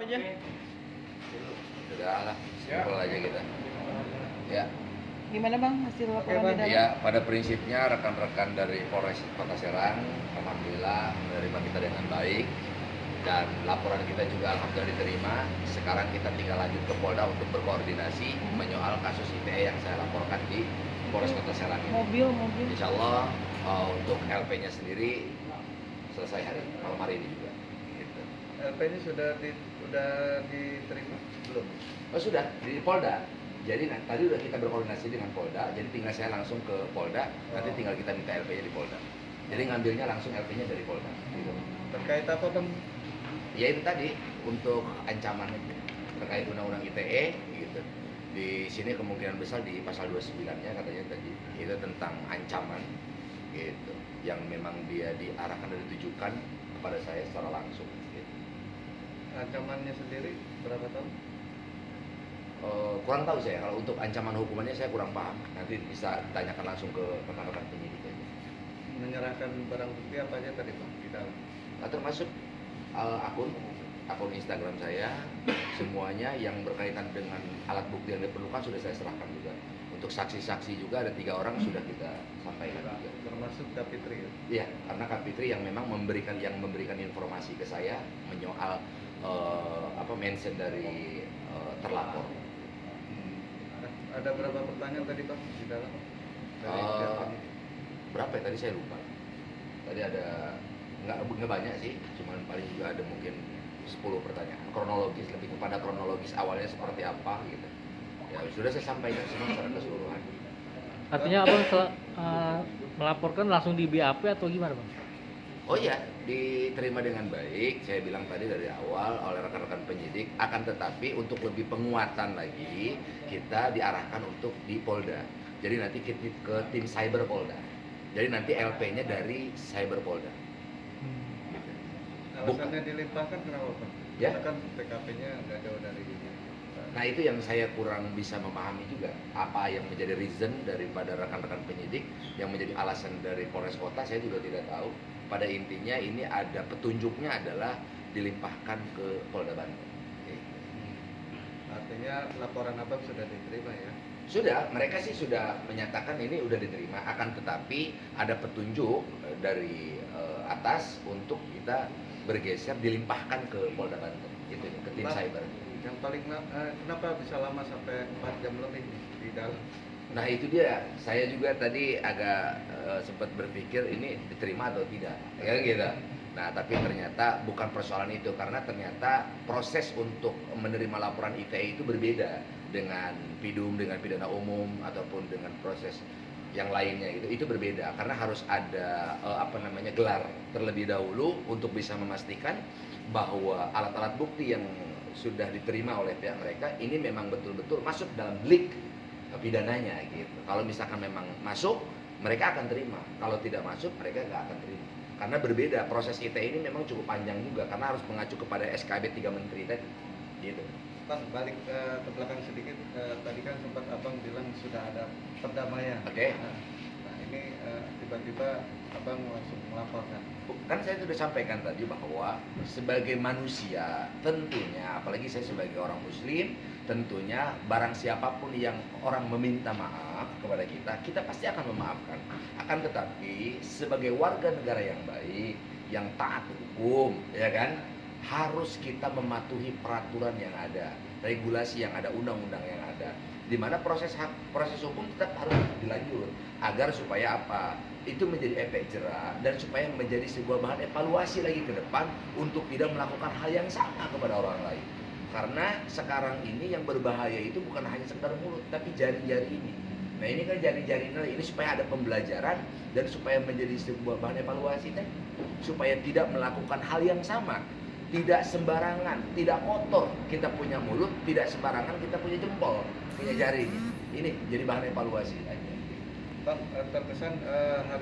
aja. Sudah lah, simpel aja kita. Ya. Gimana Bang hasil laporan Bang. di dalam? Ya, pada prinsipnya rekan-rekan dari Polres Kota Serang alhamdulillah menerima kita dengan baik dan laporan kita juga alhamdulillah diterima. Sekarang kita tinggal lanjut ke Polda untuk berkoordinasi menyoal kasus ITE yang saya laporkan di Polres Kota Serang ini. Mobil. Insya Allah untuk LP-nya sendiri selesai malam hari ini juga. Gitu. LP-nya sudah diterima belum? Oh sudah di Polda. Jadi tadi udah kita berkoordinasi dengan Polda. Jadi tinggal saya langsung ke Polda. Nanti tinggal kita minta LP-nya di Polda. Jadi ngambilnya langsung LP-nya dari Polda. Gitu. Terkait apa Bang? Ya itu tadi untuk ancaman itu terkait undang-undang ITE gitu. Di sini kemungkinan besar di pasal 29-nya katanya tadi itu tentang ancaman gitu yang memang dia diarahkan dan ditujukan kepada saya secara langsung gitu. Ancamannya sendiri berapa tahun? Kurang tahu saya kalau untuk ancaman hukumannya saya kurang paham. Nanti bisa ditanyakan langsung ke rekan-rekan penyidik aja. Menyerahkan barang bukti apa aja tadi Bang di dalam? Nah, termasuk akun Instagram saya, semuanya yang berkaitan dengan alat bukti yang diperlukan sudah saya serahkan juga. Untuk saksi-saksi juga ada 3 orang sudah kita sampaikan juga. Termasuk Kapitri ya? Iya, karena Kapitri yang memang memberikan informasi ke saya menyoal mention dari terlapor. Ada berapa pertanyaan tadi Bang di dalam? Dari Berapa ya? Tadi saya lupa. Tadi ada nggak banyak sih, cuman paling juga ada mungkin 10 pertanyaan kronologis, lebih kepada kronologis awalnya seperti apa gitu. Ya sudah saya sampaikan semua secara keseluruhan. Artinya Abang melaporkan langsung di BAP atau gimana Bang? Oh iya, diterima dengan baik. Saya bilang tadi dari awal oleh rekan-rekan penyidik. Akan tetapi untuk lebih penguatan lagi, kita diarahkan untuk di Polda. Jadi nanti ke tim Cyber Polda. Jadi nanti LP-nya dari Cyber Polda. Gitu. Alasannya dilimpahkan kenapa Bang? Ya. Karena kan TKP-nya nggak jauh dari ini. Nah itu yang saya kurang bisa memahami juga. Apa yang menjadi reason daripada rekan-rekan penyidik, yang menjadi alasan dari Polres Kota, saya juga tidak tahu. Pada intinya ini ada petunjuknya adalah dilimpahkan ke Polda Banten. Artinya laporan Abang sudah diterima ya? Sudah, mereka sih sudah menyatakan ini sudah diterima. Akan tetapi ada petunjuk dari atas untuk kita bergeser dilimpahkan ke Polda Banten, gitu, ke tim cyber. Yang paling kenapa bisa lama sampai 4 jam lebih di dalam? Nah itu dia, saya juga tadi agak sempat berpikir ini diterima atau tidak, ya gitu. Nah tapi ternyata bukan persoalan itu, karena ternyata proses untuk menerima laporan ITE itu berbeda dengan PIDUM, dengan pidana umum ataupun dengan proses yang lainnya gitu. Itu berbeda karena harus ada gelar terlebih dahulu untuk bisa memastikan bahwa alat-alat bukti yang sudah diterima oleh pihak mereka ini memang betul-betul masuk dalam delik pidananya gitu. Kalau misalkan memang masuk, mereka akan terima. Kalau tidak masuk, mereka nggak akan terima. Karena berbeda, proses ITE ini memang cukup panjang juga karena harus mengacu kepada SKB 3 Menteri tadi. Gitu. Bang, balik ke belakang sedikit, tadi kan sempat Abang bilang sudah ada perdamaian. Oke. Nah ini tiba-tiba Abang langsung melaporkan. Kan saya sudah sampaikan tadi bahwa sebagai manusia tentunya, apalagi saya sebagai orang muslim, tentunya barang siapapun yang orang meminta maaf kepada kita, kita pasti akan memaafkan. Akan tetapi sebagai warga negara yang baik, yang taat hukum, ya kan, harus kita mematuhi peraturan yang ada, regulasi yang ada, undang-undang yang ada, di mana proses hukum tetap harus dilanjut agar supaya apa? Itu menjadi efek jerah dan supaya menjadi sebuah bahan evaluasi lagi ke depan untuk tidak melakukan hal yang sama kepada orang lain. Karena sekarang ini yang berbahaya itu bukan hanya sekedar mulut, tapi jari-jari ini. Nah ini kan jari-jari ini supaya ada pembelajaran dan supaya menjadi sebuah bahan evaluasi kan, supaya tidak melakukan hal yang sama. Tidak sembarangan, tidak kotor kita punya mulut, tidak sembarangan kita punya jempol, punya jari. Ini jadi bahan evaluasi aja. Bang, terkesan hari